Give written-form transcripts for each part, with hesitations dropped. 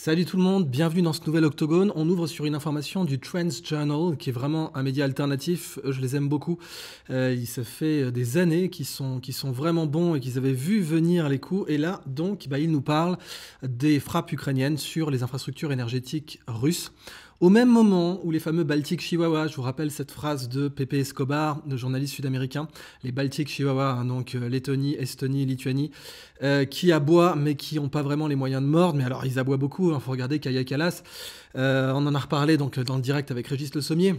Salut tout le monde, bienvenue dans ce nouvel Octogone. On ouvre sur une information du Trends Journal, qui est vraiment un média alternatif. Je les aime beaucoup. Ça fait des années qu'ils sont vraiment bons et qu'ils avaient vu venir les coups. Et là, donc, ils nous parlent des frappes ukrainiennes sur les infrastructures énergétiques russes. Au même moment où les fameux Baltic Chihuahua, je vous rappelle cette phrase de Pepe Escobar, le journaliste sud-américain, les Baltic Chihuahua, donc Lettonie, Estonie, Lituanie, qui aboient mais qui n'ont pas vraiment les moyens de mordre. Mais alors ils aboient beaucoup, faut regarder Kaja Kallas. On en a reparlé donc, dans le direct avec Régis Le Sommier.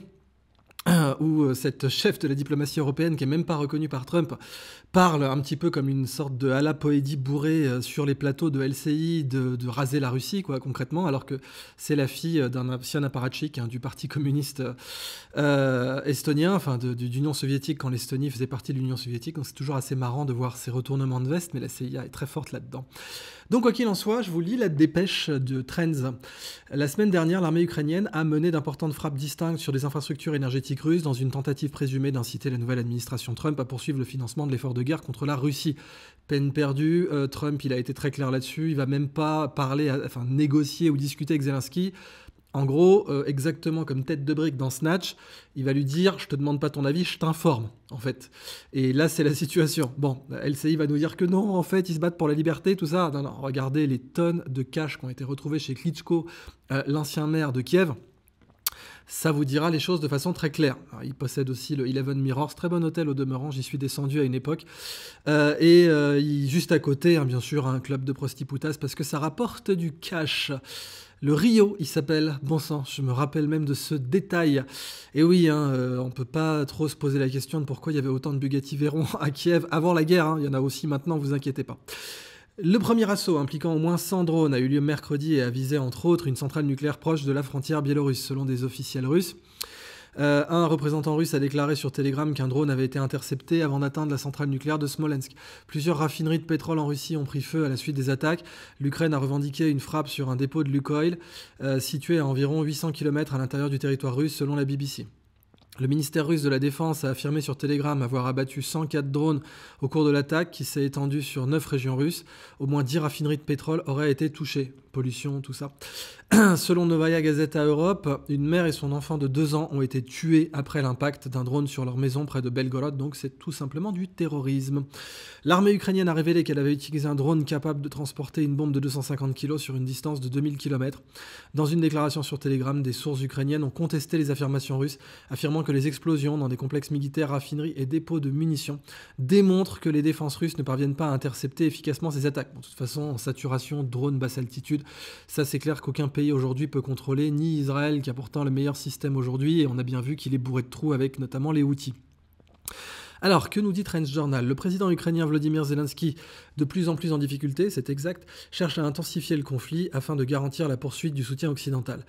Où cette chef de la diplomatie européenne, qui est même pas reconnue par Trump, parle un petit peu comme une sorte de Hala Poédi bourré sur les plateaux de LCI de raser la Russie, quoi, concrètement, alors que c'est la fille d'un ancien apparatchik du parti communiste estonien, enfin d'Union soviétique, quand l'Estonie faisait partie de l'Union soviétique. Donc c'est toujours assez marrant de voir ces retournements de veste, mais la CIA est très forte là-dedans. Donc quoi qu'il en soit, je vous lis la dépêche de Trends. La semaine dernière, l'armée ukrainienne a mené d'importantes frappes distinctes sur des infrastructures énergétiques russes dans une tentative présumée d'inciter la nouvelle administration Trump à poursuivre le financement de l'effort de guerre contre la Russie. Peine perdue, Trump il a été très clair là-dessus, il va même pas négocier ou discuter avec Zelensky. En gros, exactement comme tête de brique dans Snatch, il va lui dire « je te demande pas ton avis, je t'informe », en fait. Et là, c'est la situation. Bon, LCI va nous dire que non, en fait, ils se battent pour la liberté, tout ça. Non, regardez les tonnes de cash qui ont été retrouvées chez Klitschko, l'ancien maire de Kiev. Ça vous dira les choses de façon très claire. Alors, il possède aussi le Eleven Mirrors, très bon hôtel au demeurant, j'y suis descendu à une époque. Juste à côté, bien sûr, un club de prostiputas, parce que ça rapporte du cash. Le Rio, il s'appelle. Bon sang, je me rappelle même de ce détail. Et oui, on peut pas trop se poser la question de pourquoi il y avait autant de Bugatti Veyron à Kiev avant la guerre. Il y en a aussi maintenant, vous inquiétez pas. Le premier assaut, impliquant au moins 100 drones, a eu lieu mercredi et a visé entre autres une centrale nucléaire proche de la frontière biélorusse, selon des officiels russes. Un représentant russe a déclaré sur Telegram qu'un drone avait été intercepté avant d'atteindre la centrale nucléaire de Smolensk. Plusieurs raffineries de pétrole en Russie ont pris feu à la suite des attaques. L'Ukraine a revendiqué une frappe sur un dépôt de Lukoil, situé à environ 800 km à l'intérieur du territoire russe, selon la BBC. Le ministère russe de la Défense a affirmé sur Telegram avoir abattu 104 drones au cours de l'attaque qui s'est étendue sur 9 régions russes. Au moins 10 raffineries de pétrole auraient été touchées. Pollution, tout ça. Selon Novaya Gazeta Europe, une mère et son enfant de 2 ans ont été tués après l'impact d'un drone sur leur maison près de Belgorod, donc c'est tout simplement du terrorisme. L'armée ukrainienne a révélé qu'elle avait utilisé un drone capable de transporter une bombe de 250 kg sur une distance de 2000 km. Dans une déclaration sur Telegram, des sources ukrainiennes ont contesté les affirmations russes, affirmant que les explosions dans des complexes militaires, raffineries et dépôts de munitions démontrent que les défenses russes ne parviennent pas à intercepter efficacement ces attaques. Bon, de toute façon, en saturation, drone basse altitude, ça c'est clair qu'aucun pays aujourd'hui peut contrôler, ni Israël qui a pourtant le meilleur système aujourd'hui, et on a bien vu qu'il est bourré de trous avec notamment les Houthis. Alors, que nous dit Trends Journal ? Le président ukrainien Volodymyr Zelensky, de plus en plus en difficulté, c'est exact, cherche à intensifier le conflit afin de garantir la poursuite du soutien occidental.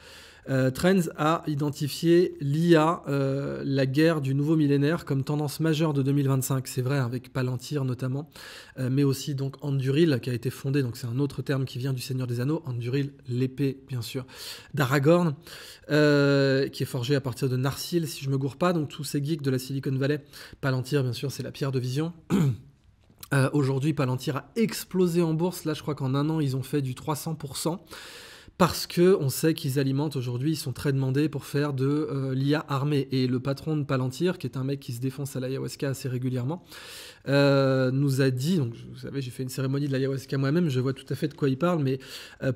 Trends a identifié l'IA, la guerre du nouveau millénaire, comme tendance majeure de 2025. C'est vrai, avec Palantir notamment, mais aussi donc Anduril, qui a été fondé, donc c'est un autre terme qui vient du Seigneur des Anneaux, Anduril, l'épée, bien sûr, d'Aragorn, qui est forgée à partir de Narsil, si je ne me gourre pas, donc tous ces geeks de la Silicon Valley. Palantir, bien sûr, c'est la pierre de vision. Aujourd'hui, Palantir a explosé en bourse. Là, je crois qu'en un an, ils ont fait du 300%. Parce qu'on sait qu'ils alimentent aujourd'hui, ils sont très demandés pour faire de l'IA armée. Et le patron de Palantir, qui est un mec qui se défonce à l'ayahuasca assez régulièrement, nous a dit, donc vous savez, j'ai fait une cérémonie de l'ayahuasca moi-même, je vois tout à fait de quoi il parle, mais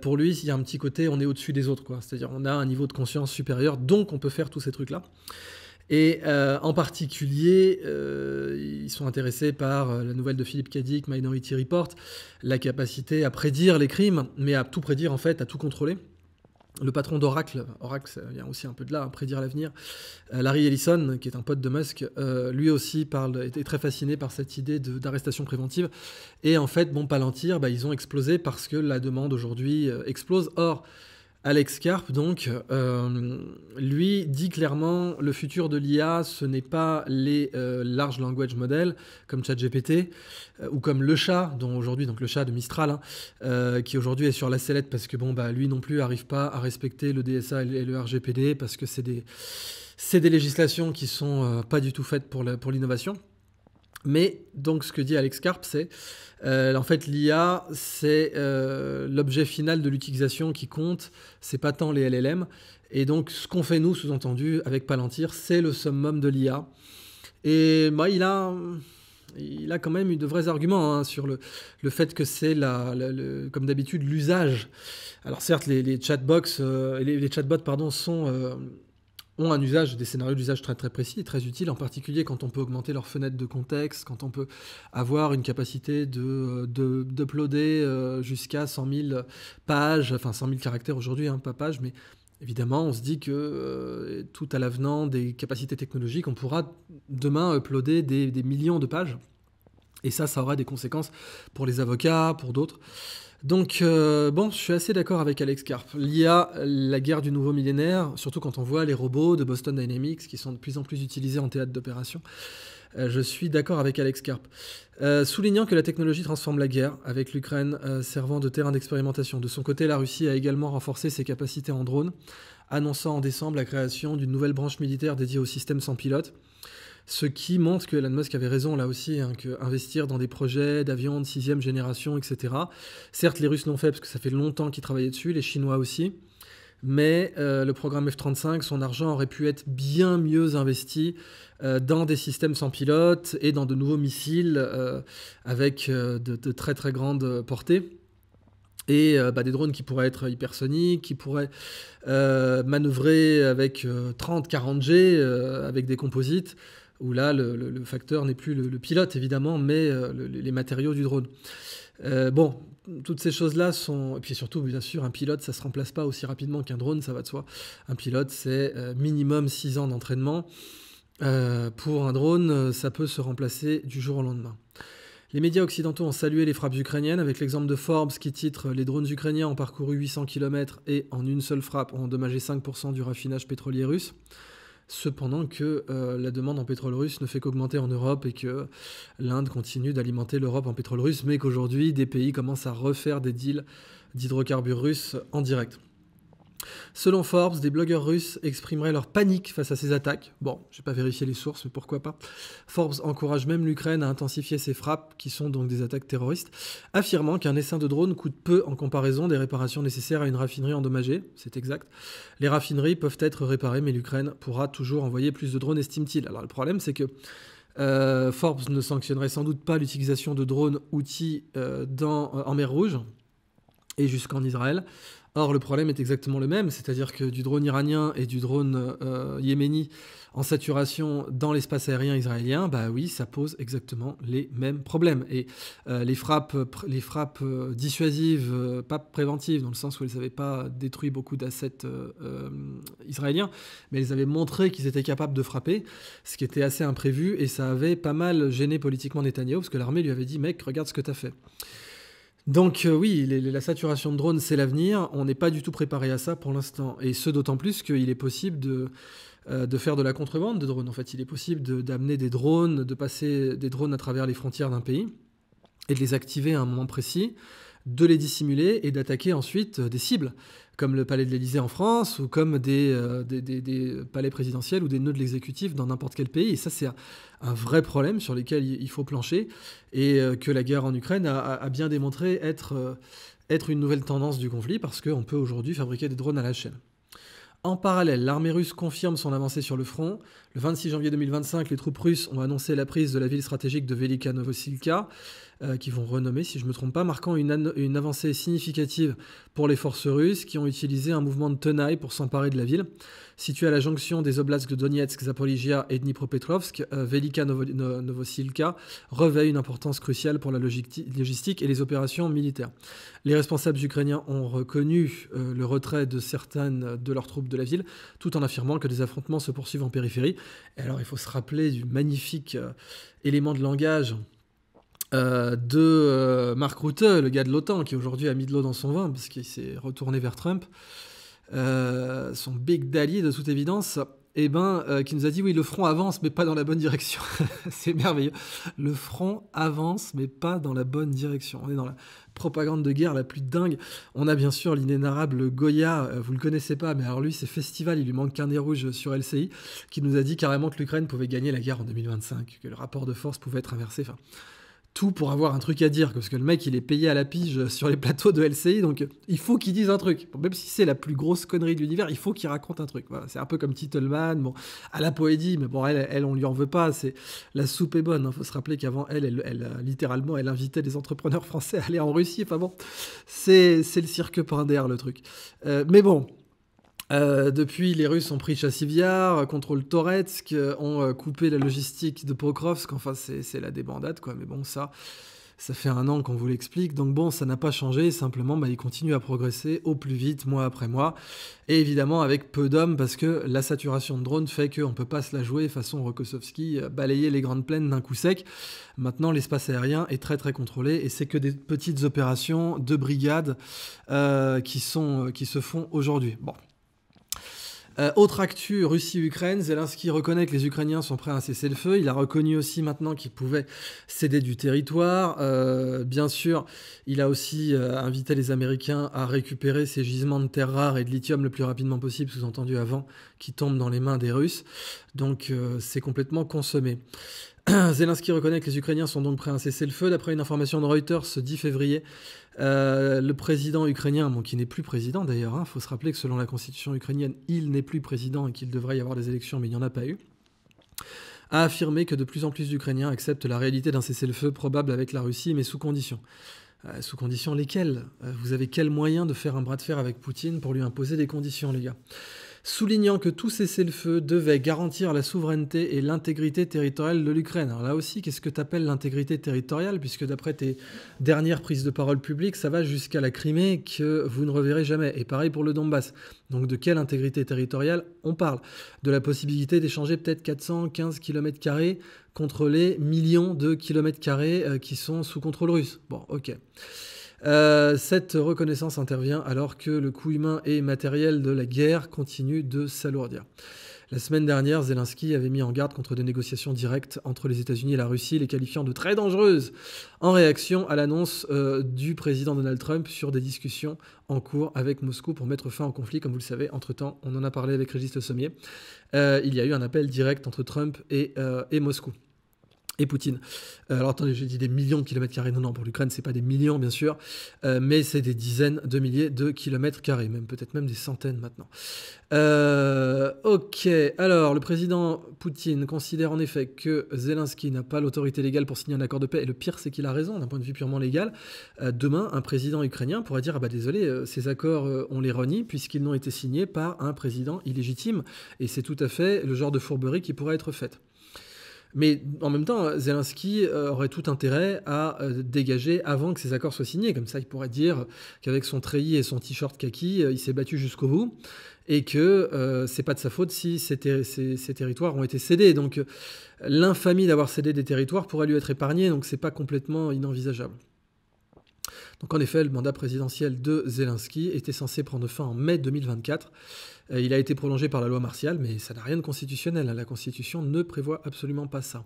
pour lui, il y a un petit côté, on est au-dessus des autres, quoi. C'est-à-dire, on a un niveau de conscience supérieur, donc on peut faire tous ces trucs-là. Et en particulier, ils sont intéressés par la nouvelle de Philippe Cadic, Minority Report, la capacité à prédire les crimes, mais à tout prédire en fait, à tout contrôler. Le patron d'Oracle, Oracle, ça vient aussi un peu de là, prédire l'avenir, Larry Ellison, qui est un pote de Musk, lui aussi était très fasciné par cette idée d'arrestation préventive. Et en fait, Palantir, ils ont explosé parce que la demande aujourd'hui explose. Or, Alex Karp, donc, lui dit clairement le futur de l'IA, ce n'est pas les large language models comme ChatGPT ou comme le chat, dont aujourd'hui, donc le chat de Mistral, qui aujourd'hui est sur la sellette parce que lui non plus n'arrive pas à respecter le DSA et le RGPD parce que c'est des législations qui sont pas du tout faites pour l'innovation. Mais donc ce que dit Alex Karp, c'est en fait l'IA, c'est l'objet final de l'utilisation qui compte, c'est pas tant les LLM. Et donc ce qu'on fait nous, sous-entendu, avec Palantir, c'est le summum de l'IA. Et bah, il a quand même eu de vrais arguments sur le fait que c'est, comme d'habitude, l'usage. Alors certes, les chatbots, les chatbots pardon, ont un usage, des scénarios d'usage très très précis et très utiles, en particulier quand on peut augmenter leur fenêtre de contexte, quand on peut avoir une capacité d'uploader jusqu'à 100 000 pages, enfin 100 000 caractères aujourd'hui, pas pages, mais évidemment, on se dit que tout à l'avenant des capacités technologiques, on pourra demain uploader des millions de pages. Et ça aura des conséquences pour les avocats, pour d'autres. Donc, je suis assez d'accord avec Alex Karp. L'IA, la guerre du nouveau millénaire, surtout quand on voit les robots de Boston Dynamics qui sont de plus en plus utilisés en théâtre d'opération. Je suis d'accord avec Alex Karp. Soulignant que la technologie transforme la guerre, avec l'Ukraine servant de terrain d'expérimentation. De son côté, la Russie a également renforcé ses capacités en drone, annonçant en décembre la création d'une nouvelle branche militaire dédiée aux systèmes sans pilote. Ce qui montre que Elon Musk avait raison là aussi, qu'investir dans des projets d'avions de 6e génération, etc. Certes, les Russes l'ont fait parce que ça fait longtemps qu'ils travaillaient dessus, les Chinois aussi. Mais le programme F-35, son argent aurait pu être bien mieux investi dans des systèmes sans pilote et dans de nouveaux missiles avec de très très grandes portées. Et des drones qui pourraient être hypersoniques, qui pourraient manœuvrer avec 30-40 G, avec des composites, où là, le facteur n'est plus le pilote, évidemment, mais les matériaux du drone. Toutes ces choses-là sont... Et puis surtout, bien sûr, un pilote, ça ne se remplace pas aussi rapidement qu'un drone, ça va de soi. Un pilote, c'est minimum 6 ans d'entraînement. Pour un drone, ça peut se remplacer du jour au lendemain. Les médias occidentaux ont salué les frappes ukrainiennes, avec l'exemple de Forbes qui titre « Les drones ukrainiens ont parcouru 800 km et en une seule frappe ont endommagé 5% du raffinage pétrolier russe ». Cependant que la demande en pétrole russe ne fait qu'augmenter en Europe et que l'Inde continue d'alimenter l'Europe en pétrole russe, mais qu'aujourd'hui, des pays commencent à refaire des deals d'hydrocarbures russes en direct. Selon Forbes, des blogueurs russes exprimeraient leur panique face à ces attaques. Bon, je n'ai pas vérifié les sources, mais pourquoi pas. Forbes encourage même l'Ukraine à intensifier ses frappes, qui sont donc des attaques terroristes, affirmant qu'un essaim de drone coûte peu en comparaison des réparations nécessaires à une raffinerie endommagée. C'est exact. Les raffineries peuvent être réparées, mais l'Ukraine pourra toujours envoyer plus de drones, estime-t-il. Alors le problème, c'est que Forbes ne sanctionnerait sans doute pas l'utilisation de drones outils en mer Rouge et jusqu'en Israël. Or, le problème est exactement le même, c'est-à-dire que du drone iranien et du drone yéméni en saturation dans l'espace aérien israélien, bah oui, ça pose exactement les mêmes problèmes. Et les frappes dissuasives, pas préventives, dans le sens où elles n'avaient pas détruit beaucoup d'assets israéliens, mais elles avaient montré qu'ils étaient capables de frapper, ce qui était assez imprévu, et ça avait pas mal gêné politiquement Netanyahou, parce que l'armée lui avait dit « Mec, regarde ce que t'as fait ». Donc oui, la saturation de drones, c'est l'avenir. On n'est pas du tout préparé à ça pour l'instant. Et ce, d'autant plus qu'il est possible de faire de la contrebande de drones. En fait, il est possible d'amener des drones, de passer des drones à travers les frontières d'un pays et de les activer à un moment précis, de les dissimuler et d'attaquer ensuite des cibles, comme le palais de l'Élysée en France ou comme des palais présidentiels ou des nœuds de l'exécutif dans n'importe quel pays. Et ça, c'est un vrai problème sur lequel il faut plancher et que la guerre en Ukraine a bien démontré être une nouvelle tendance du conflit parce qu'on peut aujourd'hui fabriquer des drones à la chaîne. En parallèle, l'armée russe confirme son avancée sur le front. Le 26 janvier 2025, les troupes russes ont annoncé la prise de la ville stratégique de Velika Novosilka, qui vont renommer, si je ne me trompe pas, marquant une avancée significative pour les forces russes qui ont utilisé un mouvement de tenaille pour s'emparer de la ville. Située à la jonction des oblasts de Donetsk, Zaporizhia et Dnipropetrovsk, Velika Novosilka revêt une importance cruciale pour la logistique et les opérations militaires. Les responsables ukrainiens ont reconnu le retrait de certaines de leurs troupes de la ville, tout en affirmant que des affrontements se poursuivent en périphérie. Et alors il faut se rappeler du magnifique élément de langage de Mark Rutte, le gars de l'OTAN, qui aujourd'hui a mis de l'eau dans son vin, parce qu'il s'est retourné vers Trump. Son big daddy, de toute évidence, qui nous a dit oui, le front avance, mais pas dans la bonne direction. C'est merveilleux. Le front avance, mais pas dans la bonne direction. On est dans la propagande de guerre la plus dingue. On a bien sûr l'inénarrable Goya, vous le connaissez pas, mais alors lui, c'est Festival, il lui manque qu'un nez rouge sur LCI, qui nous a dit carrément que l'Ukraine pouvait gagner la guerre en 2025, que le rapport de force pouvait être inversé. Enfin, tout pour avoir un truc à dire, parce que le mec, il est payé à la pige sur les plateaux de LCI, donc il faut qu'il dise un truc. Même si c'est la plus grosse connerie de l'univers, il faut qu'il raconte un truc. Voilà, c'est un peu comme Titelman, bon, à la poédie, mais bon, elle, on lui en veut pas, la soupe est bonne. Faut se rappeler qu'avant, littéralement, elle invitait les entrepreneurs français à aller en Russie. Enfin bon, c'est le cirque Pinder, le truc. Mais bon... depuis, les Russes ont pris Chassivyar, contrôlent Toretsk, ont coupé la logistique de Pokrovsk. Enfin, c'est la débandade, quoi. Mais bon, ça fait 1 an qu'on vous l'explique. Donc bon, ça n'a pas changé. Simplement, ils continuent à progresser au plus vite, mois après mois. Et évidemment, avec peu d'hommes, parce que la saturation de drones fait qu'on ne peut pas se la jouer façon Rokossovski, balayer les grandes plaines d'un coup sec. Maintenant, l'espace aérien est très très contrôlé. Et c'est que des petites opérations de brigades qui se font aujourd'hui. Bon. Autre actu, Russie-Ukraine, Zelensky reconnaît que les Ukrainiens sont prêts à un cessez-le-feu. Il a reconnu aussi maintenant qu'ils pouvaient céder du territoire. Bien sûr, il a aussi invité les Américains à récupérer ces gisements de terres rares et de lithium le plus rapidement possible, sous-entendu avant qu'ils tombent dans les mains des Russes. Donc c'est complètement consommé. Zelensky reconnaît que les Ukrainiens sont donc prêts à un cessez-le-feu. D'après une information de Reuters, ce 10 février, le président ukrainien, qui n'est plus président d'ailleurs, faut se rappeler que selon la constitution ukrainienne, il n'est plus président et qu'il devrait y avoir des élections, mais il n'y en a pas eu, a affirmé que de plus en plus d'Ukrainiens acceptent la réalité d'un cessez-le-feu probable avec la Russie, mais sous conditions. Sous conditions lesquelles ? Vous avez quel moyen de faire un bras de fer avec Poutine pour lui imposer des conditions, les gars ? Soulignant que tout cessez-le-feu devait garantir la souveraineté et l'intégrité territoriale de l'Ukraine. Alors là aussi, qu'est-ce que tu appelles l'intégrité territoriale ? Puisque d'après tes dernières prises de parole publiques, ça va jusqu'à la Crimée que vous ne reverrez jamais. Et pareil pour le Donbass. Donc de quelle intégrité territoriale on parle ? De la possibilité d'échanger peut-être 415 km² contre les millions de km² qui sont sous contrôle russe. Bon, ok. Cette reconnaissance intervient alors que le coût humain et matériel de la guerre continue de s'alourdir. La semaine dernière, Zelensky avait mis en garde contre des négociations directes entre les États-Unis et la Russie, les qualifiant de très dangereuses, en réaction à l'annonce du président Donald Trump sur des discussions en cours avec Moscou pour mettre fin au conflit. Comme vous le savez, entre-temps, on en a parlé avec Régis Le Sommier, il y a eu un appel direct entre Trump et Moscou. Et Poutine. Alors attendez, j'ai dit des millions de kilomètres carrés. Non, pour l'Ukraine, c'est pas des millions, bien sûr, mais c'est des dizaines de milliers de kilomètres carrés, peut-être même des centaines maintenant. Ok, alors le président Poutine considère en effet que Zelensky n'a pas l'autorité légale pour signer un accord de paix, et le pire, c'est qu'il a raison d'un point de vue purement légal. Demain, un président ukrainien pourra dire « Ah bah désolé, ces accords, on les renie, puisqu'ils n'ont été signés par un président illégitime », et c'est tout à fait le genre de fourberie qui pourrait être faite. Mais en même temps, Zelensky aurait tout intérêt à dégager avant que ces accords soient signés. Comme ça, il pourrait dire qu'avec son treillis et son t-shirt kaki, il s'est battu jusqu'au bout et que c'est pas de sa faute si ces territoires ont été cédés. Donc l'infamie d'avoir cédé des territoires pourrait lui être épargnée, donc c'est pas complètement inenvisageable. Donc en effet, le mandat présidentiel de Zelensky était censé prendre fin en mai 2024. Il a été prolongé par la loi martiale, mais ça n'a rien de constitutionnel. La Constitution ne prévoit absolument pas ça.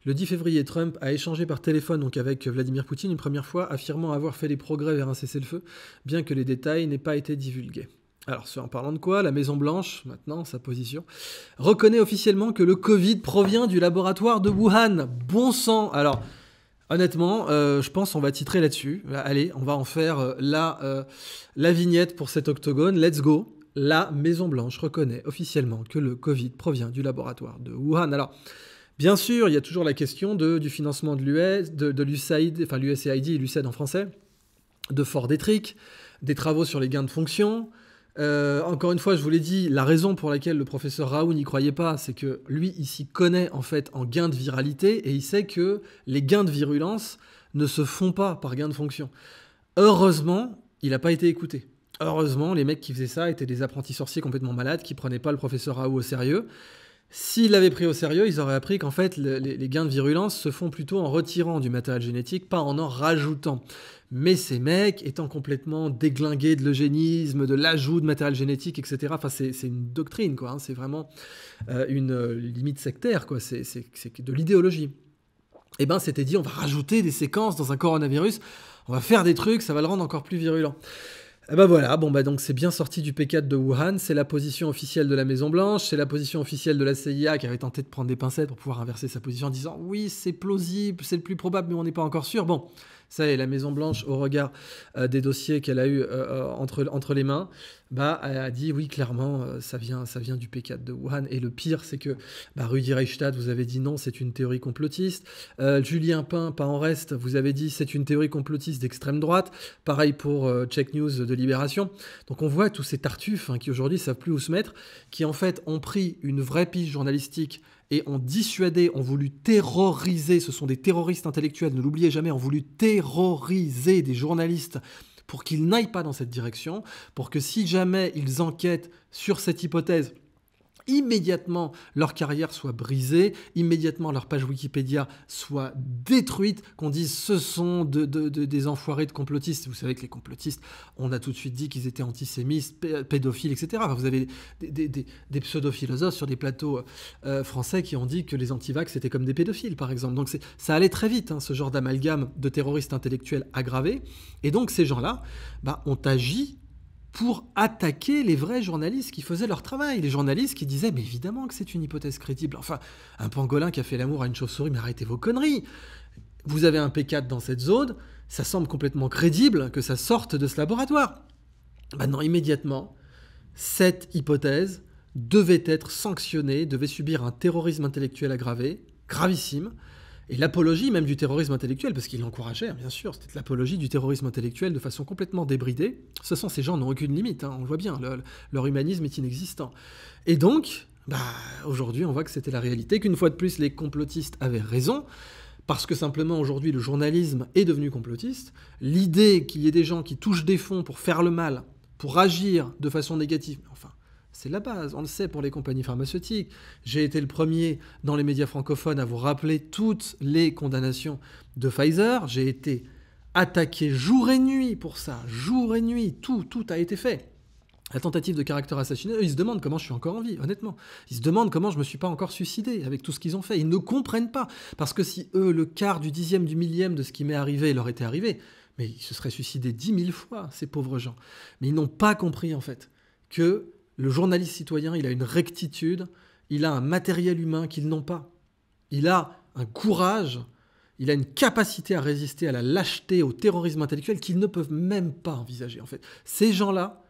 Le 10 février, Trump a échangé par téléphone donc avec Vladimir Poutine une première fois, affirmant avoir fait des progrès vers un cessez-le-feu, bien que les détails n'aient pas été divulgués. Alors, en parlant de quoi, la Maison-Blanche, maintenant, sa position, reconnaît officiellement que le Covid provient du laboratoire de Wuhan. Bon sang. Alors, honnêtement, je pense qu'on va titrer là-dessus. Allez, on va en faire la vignette pour cet octogone. Let's go. La Maison-Blanche reconnaît officiellement que le Covid provient du laboratoire de Wuhan. Alors, bien sûr, il y a toujours la question du financement de l'USAID, enfin l'USAID et l'USAID en français, de Fort Detrick, des travaux sur les gains de fonction. Encore une fois, je vous l'ai dit, la raison pour laquelle le professeur Raoult n'y croyait pas, c'est que lui, il s'y connaît en fait en gains de viralité et il sait que les gains de virulence ne se font pas par gains de fonction. Heureusement, il n'a pas été écouté. Heureusement, les mecs qui faisaient ça étaient des apprentis sorciers complètement malades qui prenaient pas le professeur Raoult au sérieux. S'ils l'avaient pris au sérieux, ils auraient appris qu'en fait, les gains de virulence se font plutôt en retirant du matériel génétique, pas en rajoutant. Mais ces mecs, étant complètement déglingués de l'eugénisme, de l'ajout de matériel génétique, etc., enfin, c'est une doctrine, quoi. Hein, c'est vraiment une limite sectaire, quoi. C'est de l'idéologie. Eh ben, c'était dit, on va rajouter des séquences dans un coronavirus, on va faire des trucs, ça va le rendre encore plus virulent. Eh ben voilà, bon bah donc c'est bien sorti du P4 de Wuhan, c'est la position officielle de la Maison Blanche, c'est la position officielle de la CIA qui avait tenté de prendre des pincettes pour pouvoir inverser sa position en disant oui c'est plausible, c'est le plus probable mais on n'est pas encore sûr. Bon, ça y est, la Maison Blanche au regard des dossiers qu'elle a eu entre les mains, bah elle a dit oui clairement ça vient du P4 de Wuhan et le pire c'est que Rudi Reichstadt vous avez dit non c'est une théorie complotiste, Julien Pain, pas en reste, vous avez dit c'est une théorie complotiste d'extrême droite. Pareil pour Check News de Libération. Donc on voit tous ces tartuffes qui aujourd'hui savent plus où se mettre, qui en fait ont pris une vraie piste journalistique et ont dissuadé, ont voulu terroriser, ce sont des terroristes intellectuels, ne l'oubliez jamais, ont voulu terroriser des journalistes pour qu'ils n'aillent pas dans cette direction, pour que si jamais ils enquêtent sur cette hypothèse, immédiatement leur carrière soit brisée, immédiatement leur page Wikipédia soit détruite, qu'on dise ce sont des enfoirés de complotistes. Vous savez que les complotistes, on a tout de suite dit qu'ils étaient antisémites, pédophiles, etc. Enfin, vous avez des pseudo-philosophes sur des plateaux français qui ont dit que les antivax étaient comme des pédophiles, par exemple. Donc ça allait très vite, ce genre d'amalgame de terroristes intellectuels aggravés. Et donc ces gens-là ont agi pour attaquer les vrais journalistes qui faisaient leur travail. Les journalistes qui disaient « mais évidemment que c'est une hypothèse crédible. Enfin, un pangolin qui a fait l'amour à une chauve-souris, mais arrêtez vos conneries. Vous avez un P4 dans cette zone, ça semble complètement crédible que ça sorte de ce laboratoire. » Maintenant, immédiatement, cette hypothèse devait être sanctionnée, devait subir un terrorisme intellectuel aggravé, gravissime, et l'apologie même du terrorisme intellectuel, parce qu'il l'encourageait, bien sûr, c'était l'apologie du terrorisme intellectuel de façon complètement débridée. Ces gens n'ont aucune limite, on le voit bien, leur humanisme est inexistant. Et donc, aujourd'hui, on voit que c'était la réalité, qu'une fois de plus, les complotistes avaient raison, parce que simplement, aujourd'hui, le journalisme est devenu complotiste. L'idée qu'il y ait des gens qui touchent des fonds pour faire le mal, pour agir de façon négative, enfin, c'est la base, on le sait pour les compagnies pharmaceutiques. J'ai été le premier dans les médias francophones à vous rappeler toutes les condamnations de Pfizer. J'ai été attaqué jour et nuit pour ça, jour et nuit, tout a été fait. La tentative de caractère assassiné, ils se demandent comment je suis encore en vie, honnêtement. Ils se demandent comment je me suis pas encore suicidé avec tout ce qu'ils ont fait. Ils ne comprennent pas. Parce que si eux, le quart du dixième du millième de ce qui m'est arrivé leur était arrivé, mais ils se seraient suicidés 10 000 fois, ces pauvres gens. Mais ils n'ont pas compris, en fait, que le journaliste citoyen, il a une rectitude, il a un matériel humain qu'ils n'ont pas. Il a un courage, il a une capacité à résister à la lâcheté, au terrorisme intellectuel qu'ils ne peuvent même pas envisager, en fait. Ces gens-là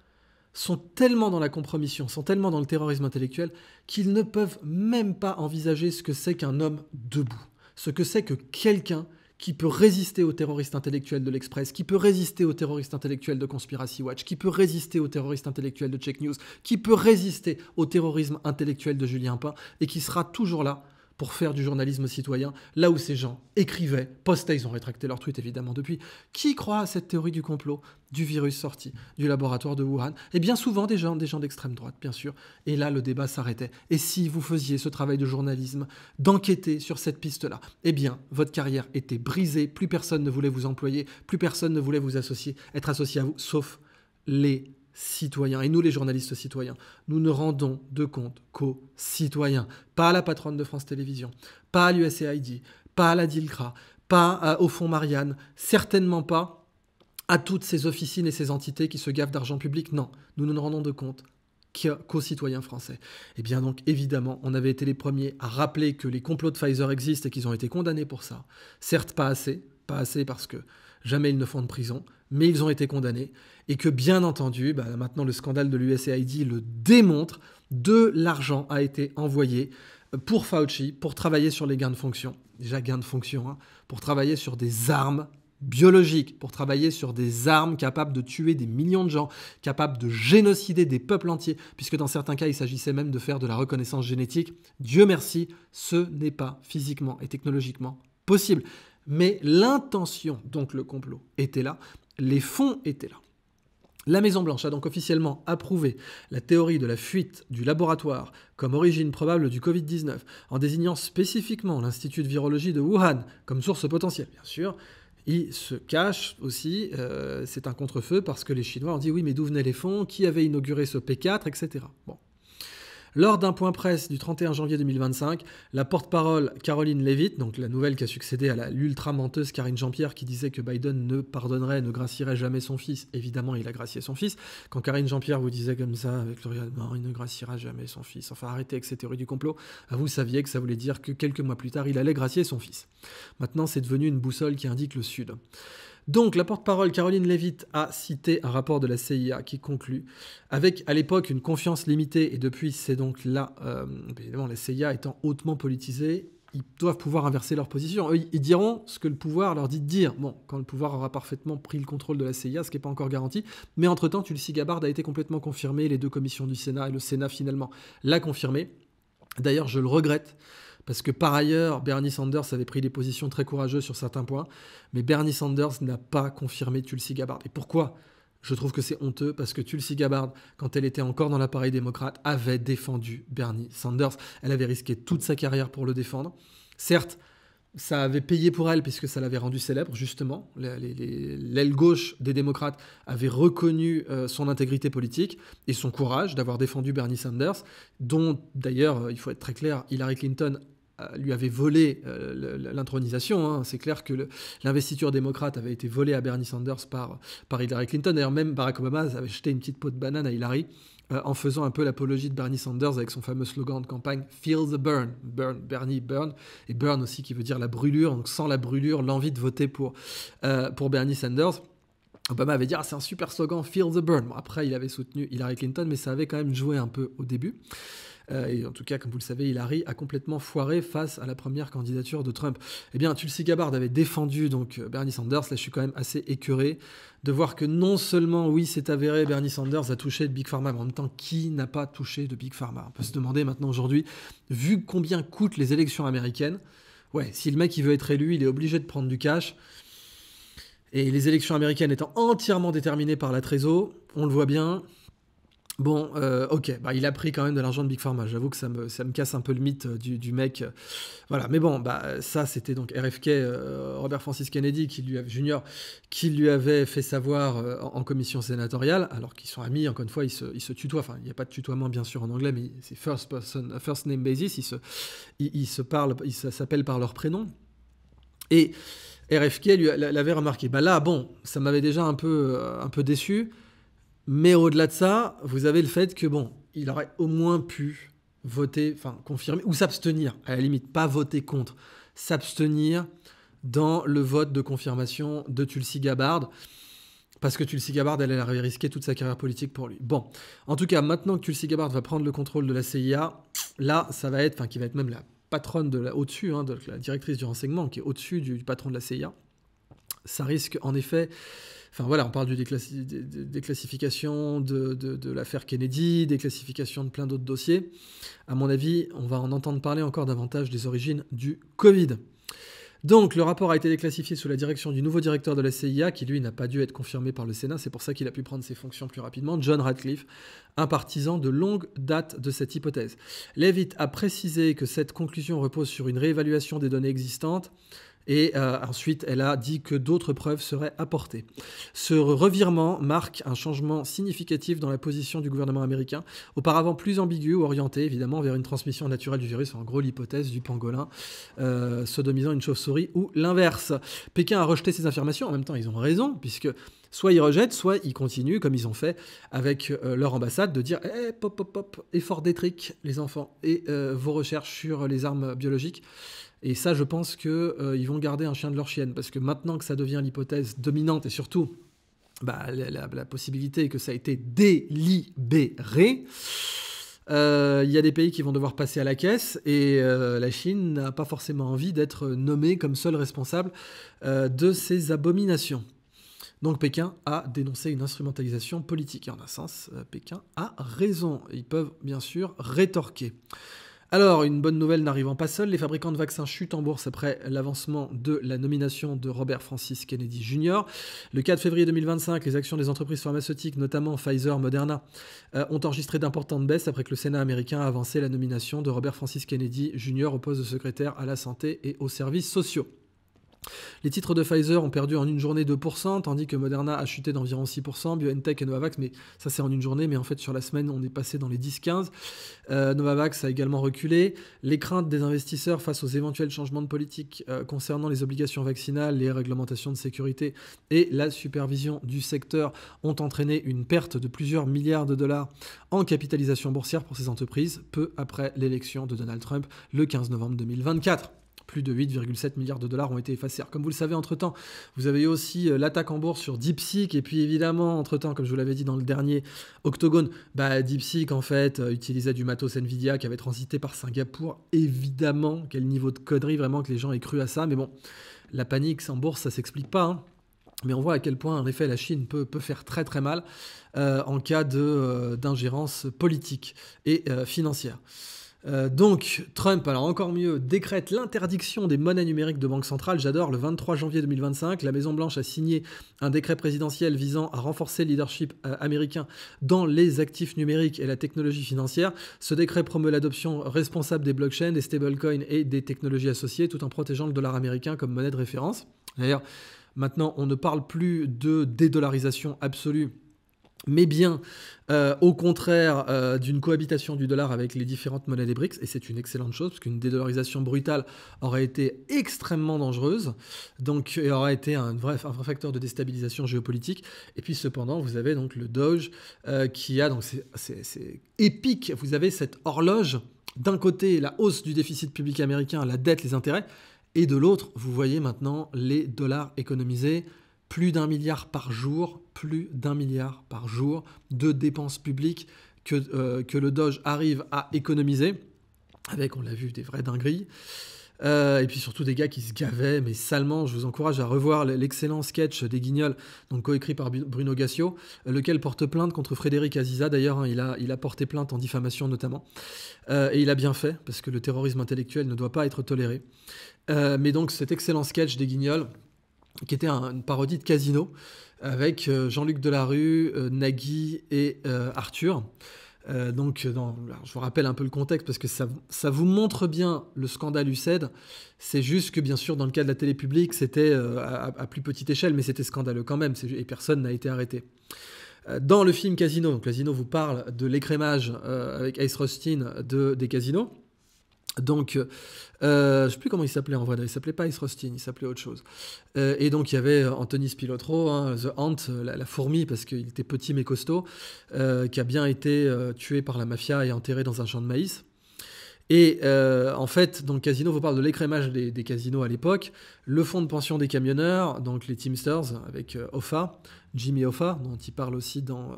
sont tellement dans la compromission, sont tellement dans le terrorisme intellectuel qu'ils ne peuvent même pas envisager ce que c'est qu'un homme debout, ce que c'est que quelqu'un qui peut résister aux terroristes intellectuels de l'Express, qui peut résister aux terroristes intellectuels de Conspiracy Watch, qui peut résister aux terroristes intellectuels de Check News, qui peut résister au terrorisme intellectuel de Julien Pain, et qui sera toujours là pour faire du journalisme citoyen, là où ces gens écrivaient, postaient, ils ont rétracté leur tweet évidemment depuis. Qui croit à cette théorie du complot, du virus sorti du laboratoire de Wuhan? Et bien souvent des gens d'extrême droite, bien sûr. Et là, le débat s'arrêtait. Et si vous faisiez ce travail de journalisme, d'enquêter sur cette piste-là, eh bien, votre carrière était brisée, plus personne ne voulait vous employer, plus personne ne voulait vous être associé à vous, sauf les citoyens. Et nous, les journalistes citoyens, nous ne rendons de compte qu'aux citoyens. Pas à la patronne de France Télévisions, pas à l'USAID, pas à la DILCRA, pas au Fonds Marianne, certainement pas à toutes ces officines et ces entités qui se gavent d'argent public. Non, nous ne rendons de compte qu'aux citoyens français. Et bien donc, évidemment, on avait été les premiers à rappeler que les complots de Pfizer existent et qu'ils ont été condamnés pour ça. Certes, pas assez parce que jamais ils ne font de prison, mais ils ont été condamnés, et que bien entendu, maintenant le scandale de l'USAID le démontre, de l'argent a été envoyé pour Fauci, pour travailler sur les gains de fonction, déjà gains de fonction, pour travailler sur des armes biologiques, pour travailler sur des armes capables de tuer des millions de gens, capables de génocider des peuples entiers, puisque dans certains cas, il s'agissait même de faire de la reconnaissance génétique. Dieu merci, ce n'est pas physiquement et technologiquement possible. Mais l'intention, donc le complot, était là, les fonds étaient là. La Maison-Blanche a donc officiellement approuvé la théorie de la fuite du laboratoire comme origine probable du Covid-19, en désignant spécifiquement l'Institut de virologie de Wuhan comme source potentielle. Bien sûr, il se cache aussi, c'est un contre-feu, parce que les Chinois ont dit oui, mais d'où venaient les fonds, qui avait inauguré ce P4, etc. Bon. Lors d'un point presse du 31 janvier 2025, la porte-parole Caroline Leavitt, donc la nouvelle qui a succédé à l'ultra-menteuse Karine Jean-Pierre qui disait que Biden ne pardonnerait, ne gracierait jamais son fils, évidemment il a gracié son fils. Quand Karine Jean-Pierre vous disait comme ça, avec le regard, non, il ne graciera jamais son fils, enfin arrêtez avec ces théories du complot, vous saviez que ça voulait dire que quelques mois plus tard, il allait gracier son fils. Maintenant, c'est devenu une boussole qui indique le sud. Donc, la porte-parole Caroline Leavitt a cité un rapport de la CIA qui conclut, avec à l'époque une confiance limitée, et depuis c'est donc là, évidemment la CIA étant hautement politisée, ils doivent pouvoir inverser leur position. Eux, ils diront ce que le pouvoir leur dit de dire. Bon, quand le pouvoir aura parfaitement pris le contrôle de la CIA, ce qui n'est pas encore garanti, mais entre-temps, Tulsi Gabbard a été complètement confirmé, les deux commissions du Sénat, et le Sénat finalement l'a confirmé. D'ailleurs, je le regrette, parce que par ailleurs, Bernie Sanders avait pris des positions très courageuses sur certains points, mais Bernie Sanders n'a pas confirmé Tulsi Gabbard. Et pourquoi ? Je trouve que c'est honteux, parce que Tulsi Gabbard, quand elle était encore dans l'appareil démocrate, avait défendu Bernie Sanders. Elle avait risqué toute sa carrière pour le défendre. Certes, ça avait payé pour elle, puisque ça l'avait rendu célèbre, justement. L'aile gauche des démocrates avait reconnu son intégrité politique et son courage d'avoir défendu Bernie Sanders, dont, d'ailleurs, il faut être très clair, Hillary Clinton lui avait volé l'intronisation. Hein. C'est clair que l'investiture démocrate avait été volée à Bernie Sanders par Hillary Clinton. D'ailleurs, même Barack Obama avait jeté une petite peau de banane à Hillary en faisant un peu l'apologie de Bernie Sanders avec son fameux slogan de campagne « Feel the burn ». Bernie, burn. Et burn aussi qui veut dire la brûlure. Donc sans la brûlure, l'envie de voter pour Bernie Sanders. Obama avait dit « Ah, c'est un super slogan, Feel the burn ». Bon, après, il avait soutenu Hillary Clinton, mais ça avait quand même joué un peu au début. Et en tout cas, comme vous le savez, Hillary a complètement foiré face à la première candidature de Trump. Eh bien, Tulsi Gabbard avait défendu donc Bernie Sanders. Là, je suis quand même assez écœuré de voir que non seulement, oui, c'est avéré, Bernie Sanders a touché de Big Pharma, mais en même temps, qui n'a pas touché de Big Pharma ? On peut se demander maintenant aujourd'hui, vu combien coûtent les élections américaines, ouais, si le mec il veut être élu, il est obligé de prendre du cash. Et les élections américaines étant entièrement déterminées par la Trésor, on le voit bien. Bon, ok, bah, il a pris quand même de l'argent de Big Pharma. J'avoue que ça me casse un peu le mythe du mec. Voilà, mais bon, bah, ça c'était donc RFK, Robert Francis Kennedy, Jr., qui lui avait fait savoir en commission sénatoriale, alors qu'ils sont amis, encore une fois, ils se tutoient. Enfin, il n'y a pas de tutoiement bien sûr en anglais, mais c'est first name basis, ils se parlent, ils s'appellent par leur prénom. Et RFK l'avait remarqué. Bah là, bon, ça m'avait déjà un peu déçu. Mais au-delà de ça, vous avez le fait que, bon, il aurait au moins pu voter, enfin, confirmer, ou s'abstenir, à la limite, pas voter contre, s'abstenir dans le vote de confirmation de Tulsi Gabbard, parce que Tulsi Gabbard, elle avait risqué toute sa carrière politique pour lui. Bon, en tout cas, maintenant que Tulsi Gabbard va prendre le contrôle de la CIA, là, ça va être, enfin, qui va être même la patronne au-dessus, hein, de la directrice du renseignement, qui est au-dessus du patron de la CIA, ça risque, en effet... Enfin voilà, on parle du déclassification de l'affaire Kennedy, déclassification de plein d'autres dossiers. À mon avis, on va en entendre parler encore davantage des origines du Covid. Donc, le rapport a été déclassifié sous la direction du nouveau directeur de la CIA, qui lui n'a pas dû être confirmé par le Sénat, c'est pour ça qu'il a pu prendre ses fonctions plus rapidement, John Ratcliffe, un partisan de longue date de cette hypothèse. Leavitt a précisé que cette conclusion repose sur une réévaluation des données existantes, et ensuite, elle a dit que d'autres preuves seraient apportées. Ce revirement marque un changement significatif dans la position du gouvernement américain, auparavant plus ambigu ou orienté, évidemment, vers une transmission naturelle du virus, en gros l'hypothèse du pangolin sodomisant une chauve-souris, ou l'inverse. Pékin a rejeté ces affirmations, en même temps ils ont raison, puisque soit ils rejettent, soit ils continuent, comme ils ont fait avec leur ambassade, de dire « pop, pop, pop, effort d'étrique, les enfants, et vos recherches sur les armes biologiques ». Et ça, je pense qu'ils vont garder un chien de leur chienne, parce que maintenant que ça devient l'hypothèse dominante, et surtout bah, la possibilité que ça a été délibéré, il y a des pays qui vont devoir passer à la caisse, et la Chine n'a pas forcément envie d'être nommée comme seul responsable de ces abominations. Donc Pékin a dénoncé une instrumentalisation politique. Et en un sens, Pékin a raison. Ils peuvent bien sûr rétorquer. Alors, une bonne nouvelle n'arrivant pas seule, les fabricants de vaccins chutent en bourse après l'avancement de la nomination de Robert Francis Kennedy Jr. Le 4 février 2025, les actions des entreprises pharmaceutiques, notamment Pfizer, Moderna, ont enregistré d'importantes baisses après que le Sénat américain a avancé la nomination de Robert Francis Kennedy Jr. au poste de secrétaire à la santé et aux services sociaux. Les titres de Pfizer ont perdu en une journée 2%, tandis que Moderna a chuté d'environ 6%, BioNTech et Novavax, mais ça c'est en une journée, mais en fait sur la semaine on est passé dans les 10-15. Novavax a également reculé. Les craintes des investisseurs face aux éventuels changements de politique concernant les obligations vaccinales, les réglementations de sécurité et la supervision du secteur ont entraîné une perte de plusieurs milliards de dollars en capitalisation boursière pour ces entreprises, peu après l'élection de Donald Trump le 15 novembre 2024. Plus de 8,7 milliards de dollars ont été effacés. Alors, comme vous le savez, entre-temps, vous avez eu aussi l'attaque en bourse sur DeepSeek. Et puis, évidemment, entre-temps, comme je vous l'avais dit dans le dernier Octogone, DeepSeek, en fait, utilisait du matos NVIDIA qui avait transité par Singapour. Évidemment, quel niveau de connerie, vraiment, que les gens aient cru à ça. Mais bon, la panique en bourse, ça ne s'explique pas, hein. Mais on voit à quel point, en effet, la Chine peut faire très, très mal en cas d'ingérence politique et financière. Donc, Trump, alors encore mieux, décrète l'interdiction des monnaies numériques de banque centrale. J'adore, le 23 janvier 2025, la Maison-Blanche a signé un décret présidentiel visant à renforcer le leadership américain dans les actifs numériques et la technologie financière. Ce décret promeut l'adoption responsable des blockchains, des stablecoins et des technologies associées, tout en protégeant le dollar américain comme monnaie de référence. D'ailleurs, maintenant, on ne parle plus de dédollarisation absolue, mais bien au contraire d'une cohabitation du dollar avec les différentes monnaies des BRICS, et c'est une excellente chose, parce qu'une dédollarisation brutale aurait été extrêmement dangereuse, donc et aurait été un vrai facteur de déstabilisation géopolitique. Et puis cependant, vous avez donc le Doge qui a, donc c'est épique, vous avez cette horloge, d'un côté la hausse du déficit public américain, la dette, les intérêts, et de l'autre, vous voyez maintenant les dollars économisés, plus d'1 milliard par jour de dépenses publiques que le Doge arrive à économiser, avec, on l'a vu, des vraies dingueries. Et puis surtout des gars qui se gavaient, mais salement. Je vous encourage à revoir l'excellent sketch des Guignols, donc coécrit par Bruno Gassio, lequel porte plainte contre Frédéric Aziza. D'ailleurs, hein, il a porté plainte en diffamation notamment. Et il a bien fait, parce que le terrorisme intellectuel ne doit pas être toléré. Mais donc cet excellent sketch des Guignols, qui était une parodie de Casino, avec Jean-Luc Delarue, Nagui et Arthur. Donc, je vous rappelle un peu le contexte, parce que ça vous montre bien le scandale UCED. C'est juste que, bien sûr, dans le cas de la télé publique, c'était à plus petite échelle, mais c'était scandaleux quand même, et personne n'a été arrêté. Dans le film Casino, donc Casino vous parle de l'écrémage avec Ace Rustin des casinos. Donc, je ne sais plus comment il s'appelait en vrai, il ne s'appelait pas Ace Rustin, il s'appelait autre chose. Et donc il y avait Anthony Spilotro, hein, The Ant, la fourmi, parce qu'il était petit mais costaud, qui a bien été tué par la mafia et enterré dans un champ de maïs. Et en fait, donc Casino vous parle de l'écrémage des casinos à l'époque, le fonds de pension des camionneurs, donc les Teamsters avec Hoffa, Jimmy Hoffa, dont il parle aussi dans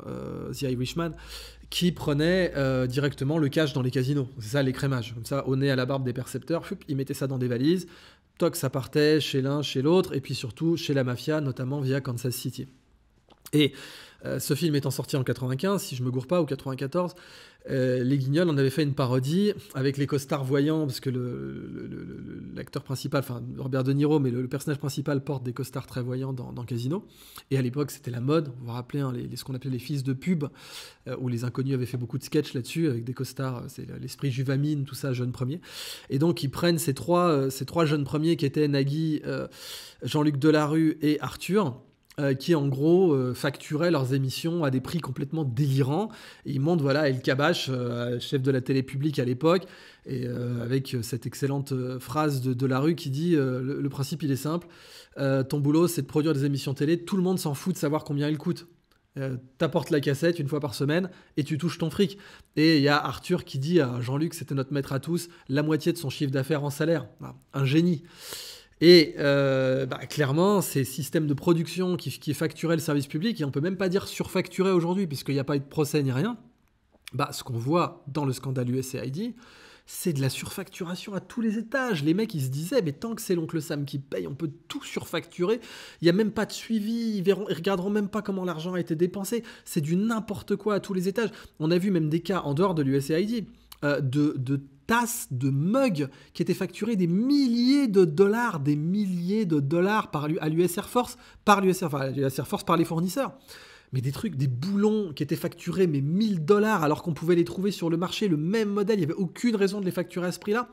The Irishman, qui prenait directement le cash dans les casinos. C'est ça l'écrémage, comme ça, au nez à la barbe des percepteurs, ils mettaient ça dans des valises, toc, ça partait chez l'un, chez l'autre, et puis surtout chez la mafia, notamment via Kansas City. Et ce film étant sorti en 95, si je me gourre pas, ou 94, les Guignols en avaient fait une parodie avec les costards voyants, parce que l'acteur principal, enfin Robert De Niro, mais le personnage principal porte des costards très voyants dans Casino. Et à l'époque, c'était la mode, vous vous rappelez, hein, ce qu'on appelait les fils de pub, où les inconnus avaient fait beaucoup de sketchs là-dessus, avec des costards, c'est l'esprit Juvamine, tout ça, jeunes premiers. Et donc, ils prennent ces trois jeunes premiers qui étaient Nagui, Jean-Luc Delarue et Arthur, qui en gros facturaient leurs émissions à des prix complètement délirants. Et ils montrent El Kabash, chef de la télé publique à l'époque, et avec cette excellente phrase de Delarue qui dit le principe il est simple, ton boulot c'est de produire des émissions télé, tout le monde s'en fout de savoir combien ils coûtent. T'apportes la cassette une fois par semaine et tu touches ton fric. Et il y a Arthur qui dit à Jean-Luc, c'était notre maître à tous, la moitié de son chiffre d'affaires en salaire. Un génie. Et clairement, ces systèmes de production qui facturaient le service public, et on ne peut même pas dire surfacturé aujourd'hui, puisqu'il n'y a pas eu de procès ni rien, ce qu'on voit dans le scandale USAID, c'est de la surfacturation à tous les étages. Les mecs, ils se disaient, mais tant que c'est l'oncle Sam qui paye, on peut tout surfacturer. Il n'y a même pas de suivi, ils regarderont même pas comment l'argent a été dépensé. C'est du n'importe quoi à tous les étages. On a vu même des cas en dehors de l'USAID. de tasses, de mugs qui étaient facturés des milliers de dollars à l'US Air Force, par l'US Air Force, par les fournisseurs. Mais des trucs, des boulons qui étaient facturés mais 1000 $ alors qu'on pouvait les trouver sur le marché, le même modèle, il n'y avait aucune raison de les facturer à ce prix-là.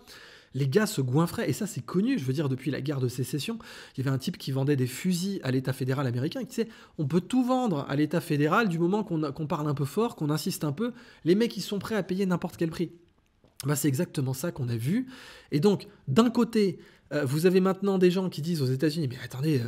Les gars se goinfraient, et ça c'est connu, je veux dire, depuis la guerre de sécession, il y avait un type qui vendait des fusils à l'État fédéral américain, qui disait, on peut tout vendre à l'État fédéral du moment qu'on parle un peu fort, qu'on insiste un peu, les mecs ils sont prêts à payer n'importe quel prix. Bah, c'est exactement ça qu'on a vu. Et donc, d'un côté, vous avez maintenant des gens qui disent aux États-Unis, mais attendez,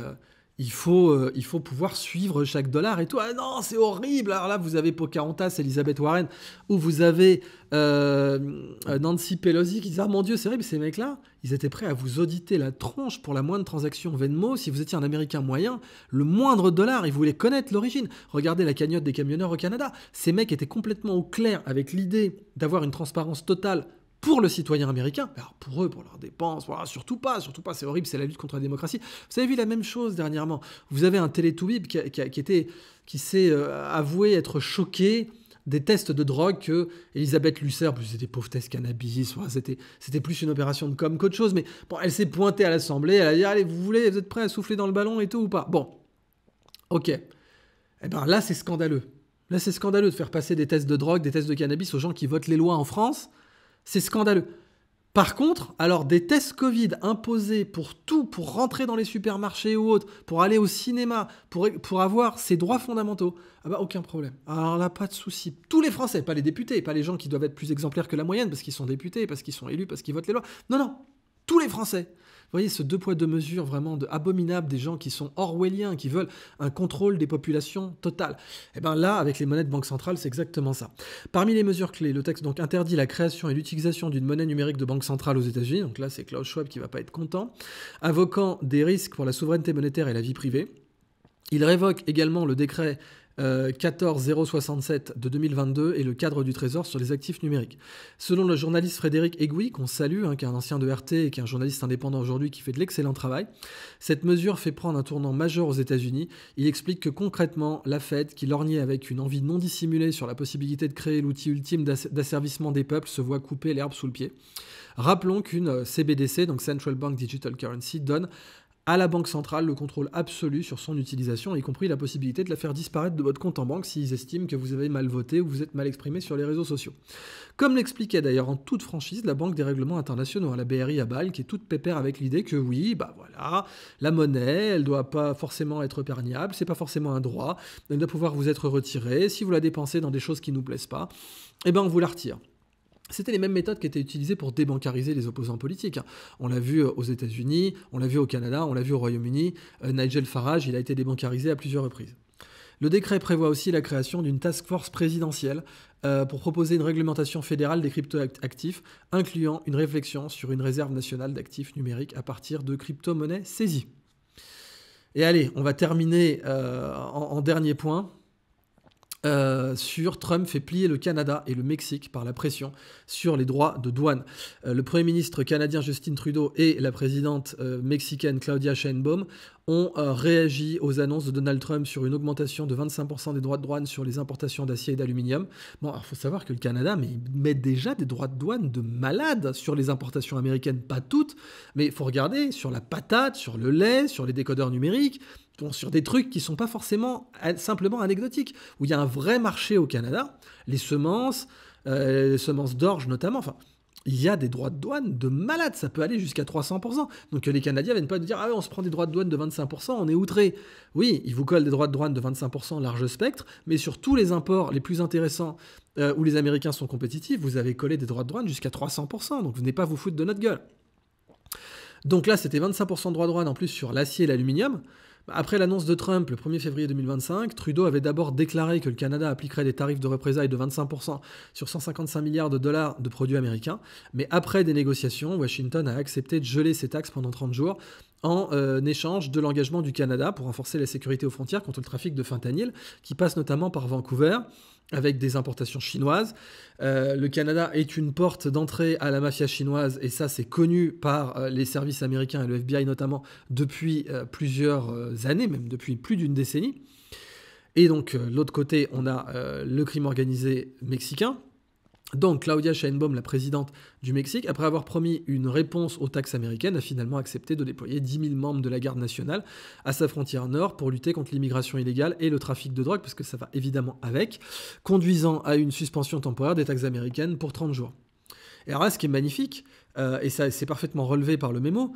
il faut pouvoir suivre chaque dollar et tout. Ah non, c'est horrible. Alors là, vous avez Pocahontas, Elizabeth Warren, ou vous avez Nancy Pelosi qui disent, ah mon Dieu, c'est vrai, mais ces mecs-là, ils étaient prêts à vous auditer la tronche pour la moindre transaction Venmo. Si vous étiez un Américain moyen, le moindre dollar, ils voulaient connaître l'origine. Regardez la cagnotte des camionneurs au Canada. Ces mecs étaient complètement au clair avec l'idée d'avoir une transparence totale pour le citoyen américain, alors pour eux, pour leurs dépenses, voilà, surtout pas, c'est horrible, c'est la lutte contre la démocratie. Vous avez vu la même chose dernièrement. Vous avez un Télétoubib qui s'est avoué être choqué des tests de drogue que Elisabeth Lusser, c'était des pauvres tests cannabis, voilà, c'était plus une opération de com qu'autre chose, mais bon, elle s'est pointée à l'Assemblée, elle a dit, allez, vous êtes prêts à souffler dans le ballon et tout ou pas? Bon, ok. Eh bien là, c'est scandaleux. Là, c'est scandaleux de faire passer des tests de drogue, des tests de cannabis aux gens qui votent les lois en France. C'est scandaleux. Par contre, alors des tests Covid imposés pour tout, pour rentrer dans les supermarchés ou autres, pour aller au cinéma, pour avoir ses droits fondamentaux, ah bah aucun problème. Alors là, pas de souci. Tous les Français, pas les députés, pas les gens qui doivent être plus exemplaires que la moyenne parce qu'ils sont députés, parce qu'ils sont élus, parce qu'ils votent les lois. Non, non, tous les Français. Vous voyez, ce deux poids deux mesures vraiment abominable des gens qui sont orwelliens, qui veulent un contrôle des populations total. Et bien là, avec les monnaies de banque centrale, c'est exactement ça. Parmi les mesures clés, le texte donc interdit la création et l'utilisation d'une monnaie numérique de banque centrale aux États-Unis. Donc là, c'est Klaus Schwab qui ne va pas être content. Invoquant des risques pour la souveraineté monétaire et la vie privée. Il révoque également le décret 14067 de 2022 et le cadre du Trésor sur les actifs numériques. Selon le journaliste Frédéric Egui, qu'on salue, qui est un ancien de RT et qui est un journaliste indépendant aujourd'hui qui fait de l'excellent travail, cette mesure fait prendre un tournant majeur aux États-Unis. Il explique que concrètement, la Fed, qui lorgnait avec une envie non dissimulée sur la possibilité de créer l'outil ultime d'asservissement des peuples, se voit couper l'herbe sous le pied. Rappelons qu'une CBDC, donc Central Bank Digital Currency, donne à la banque centrale le contrôle absolu sur son utilisation, y compris la possibilité de la faire disparaître de votre compte en banque s'ils estiment que vous avez mal voté ou vous êtes mal exprimé sur les réseaux sociaux. Comme l'expliquait d'ailleurs en toute franchise la Banque des règlements internationaux, la BRI à Bâle, qui est toute pépère avec l'idée que oui, bah voilà, la monnaie, elle doit pas forcément être perméable, c'est pas forcément un droit, elle doit pouvoir vous être retirée, si vous la dépensez dans des choses qui nous plaisent pas, eh ben on vous la retire. C'était les mêmes méthodes qui étaient utilisées pour débancariser les opposants politiques. On l'a vu aux États-Unis, on l'a vu au Canada, on l'a vu au Royaume-Uni. Nigel Farage, il a été débancarisé à plusieurs reprises. Le décret prévoit aussi la création d'une task force présidentielle pour proposer une réglementation fédérale des crypto-actifs, incluant une réflexion sur une réserve nationale d'actifs numériques à partir de crypto-monnaies saisies. Et allez, on va terminer en dernier point. Sur Trump fait plier le Canada et le Mexique par la pression sur les droits de douane. Le Premier ministre canadien Justin Trudeau et la présidente mexicaine Claudia Sheinbaum ont réagi aux annonces de Donald Trump sur une augmentation de 25% des droits de douane sur les importations d'acier et d'aluminium. Bon, il faut savoir que le Canada met déjà des droits de douane de malade sur les importations américaines, pas toutes, mais il faut regarder sur la patate, sur le lait, sur les décodeurs numériques, sur des trucs qui ne sont pas forcément simplement anecdotiques, où il y a un vrai marché au Canada, les semences d'orge notamment, enfin, il y a des droits de douane de malade, ça peut aller jusqu'à 300%. Donc les Canadiens ne viennent pas dire « Ah ouais, on se prend des droits de douane de 25%, on est outrés ». Oui, ils vous collent des droits de douane de 25% large spectre, mais sur tous les imports les plus intéressants où les Américains sont compétitifs, vous avez collé des droits de douane jusqu'à 300%, donc vous n'êtes pas vous foutre de notre gueule. Donc là, c'était 25% de droits de douane en plus sur l'acier et l'aluminium. Après l'annonce de Trump le 1er février 2025, Trudeau avait d'abord déclaré que le Canada appliquerait des tarifs de représailles de 25% sur 155 milliards de dollars de produits américains. Mais après des négociations, Washington a accepté de geler ces taxes pendant 30 jours en échange de l'engagement du Canada pour renforcer la sécurité aux frontières contre le trafic de fentanyl, qui passe notamment par Vancouver, avec des importations chinoises. Le Canada est une porte d'entrée à la mafia chinoise, et ça c'est connu par les services américains et le FBI notamment depuis plusieurs années, même depuis plus d'une décennie. Et donc l'autre côté, on a le crime organisé mexicain, Donc Claudia Sheinbaum, la présidente du Mexique, après avoir promis une réponse aux taxes américaines, a finalement accepté de déployer 10 000 membres de la garde nationale à sa frontière nord pour lutter contre l'immigration illégale et le trafic de drogue, parce que ça va évidemment avec, conduisant à une suspension temporaire des taxes américaines pour 30 jours. Et alors là, ce qui est magnifique, et ça c'est parfaitement relevé par le mémo,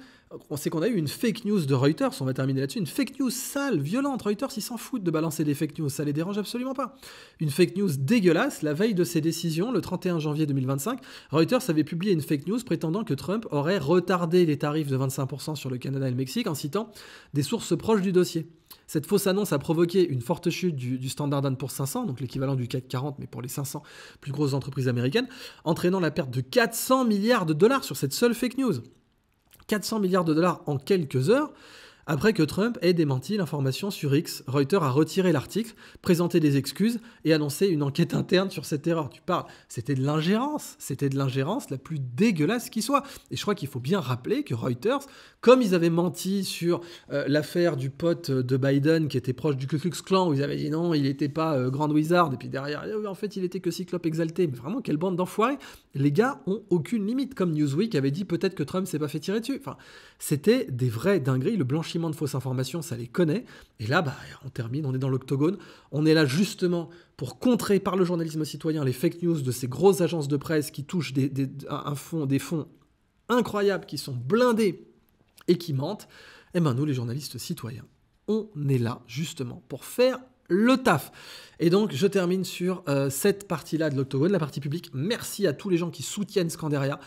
c'est qu'on a eu une fake news de Reuters, on va terminer là-dessus, une fake news sale, violente. Reuters, ils s'en foutent de balancer des fake news, ça les dérange absolument pas. Une fake news dégueulasse, la veille de ses décisions, le 31 janvier 2025, Reuters avait publié une fake news prétendant que Trump aurait retardé les tarifs de 25% sur le Canada et le Mexique en citant des sources proches du dossier. Cette fausse annonce a provoqué une forte chute du Standard & Poor's 500, donc l'équivalent du CAC 40, mais pour les 500 plus grosses entreprises américaines, entraînant la perte de 400 milliards de dollars sur cette seule fake news. 400 milliards de dollars en quelques heures, après que Trump ait démenti l'information sur X. Reuters a retiré l'article, présenté des excuses et annoncé une enquête interne sur cette erreur. Tu parles, c'était de l'ingérence la plus dégueulasse qui soit. Et je crois qu'il faut bien rappeler que Reuters, comme ils avaient menti sur l'affaire du pote de Biden qui était proche du Ku Klux Klan, où ils avaient dit non, il n'était pas Grand Wizard, et puis derrière, en fait, il était que Cyclope exalté. Mais vraiment, quelle bande d'enfoirés. Les gars ont aucune limite, comme Newsweek avait dit peut-être que Trump s'est pas fait tirer dessus. Enfin, c'était des vraies dingueries. Le blanchiment de fausses informations, ça les connaît. Et là, on termine, on est dans l'octogone. On est là justement pour contrer par le journalisme citoyen les fake news de ces grosses agences de presse qui touchent des fonds incroyables, qui sont blindés et qui mentent. Et nous, les journalistes citoyens, on est là justement pour faire le taf. Et donc, je termine sur cette partie-là de l'octogone, la partie publique. Merci à tous les gens qui soutiennent Scandaria.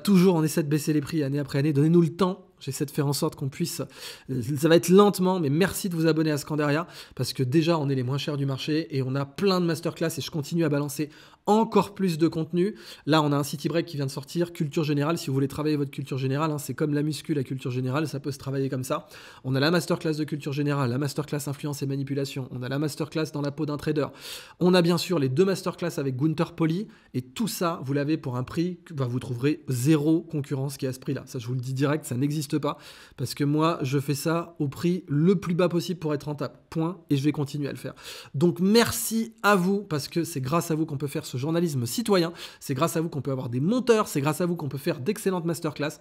Toujours, on essaie de baisser les prix année après année. Donnez-nous le temps. J'essaie de faire en sorte qu'on puisse... Ça va être lentement, mais merci de vous abonner à Scandaria, parce que déjà, on est les moins chers du marché et on a plein de masterclass et je continue à balancer encore plus de contenu. Là, on a un city break qui vient de sortir, culture générale. Si vous voulez travailler votre culture générale, c'est comme la muscu, la culture générale, ça peut se travailler comme ça. On a la masterclass de culture générale, la masterclass influence et manipulation, on a la masterclass dans la peau d'un trader. On a bien sûr les 2 masterclass avec Gunther Pauli, et tout ça, vous l'avez pour un prix que vous trouverez zéro concurrence qui est à ce prix-là. Ça, je vous le dis direct, ça n'existe pas, parce que moi, je fais ça au prix le plus bas possible pour être rentable. Point, et je vais continuer à le faire. Donc, merci à vous, parce que c'est grâce à vous qu'on peut faire ce journalisme citoyen, c'est grâce à vous qu'on peut avoir des monteurs, c'est grâce à vous qu'on peut faire d'excellentes masterclass,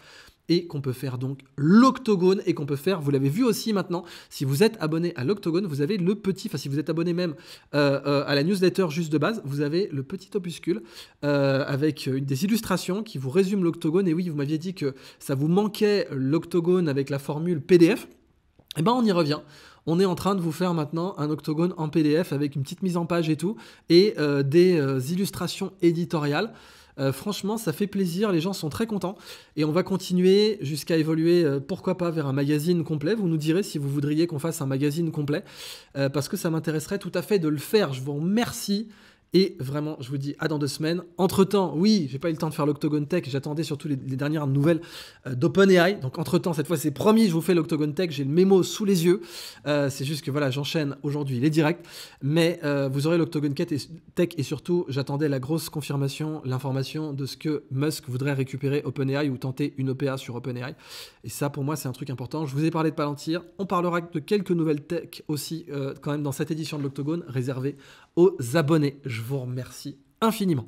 et qu'on peut faire donc l'octogone, et qu'on peut faire, vous l'avez vu aussi maintenant, si vous êtes abonné à l'octogone, vous avez le petit, si vous êtes abonné même à la newsletter juste de base, vous avez le petit opuscule avec des illustrations qui vous résument l'octogone. Et oui, vous m'aviez dit que ça vous manquait l'octogone avec la formule PDF. Eh ben, on y revient. On est en train de vous faire maintenant un octogone en PDF avec une petite mise en page et tout, et des illustrations éditoriales. Franchement, ça fait plaisir, les gens sont très contents et on va continuer jusqu'à évoluer, pourquoi pas, vers un magazine complet. Vous nous direz si vous voudriez qu'on fasse un magazine complet, parce que ça m'intéresserait tout à fait de le faire. Je vous remercie. Et vraiment, je vous dis à dans 2 semaines. Entre-temps, oui, j'ai pas eu le temps de faire l'Octogone Tech. J'attendais surtout les dernières nouvelles d'OpenAI. Donc entre-temps, cette fois, c'est promis, je vous fais l'Octogone Tech. J'ai le mémo sous les yeux. C'est juste que voilà, j'enchaîne aujourd'hui les directs. Mais vous aurez l'Octogone Tech et surtout, j'attendais la grosse confirmation, l'information de ce que Musk voudrait récupérer OpenAI ou tenter une OPA sur OpenAI. Et ça, pour moi, c'est un truc important. Je vous ai parlé de Palantir. On parlera de quelques nouvelles tech aussi quand même dans cette édition de l'Octogone réservée aux abonnés. Je vous remercie infiniment.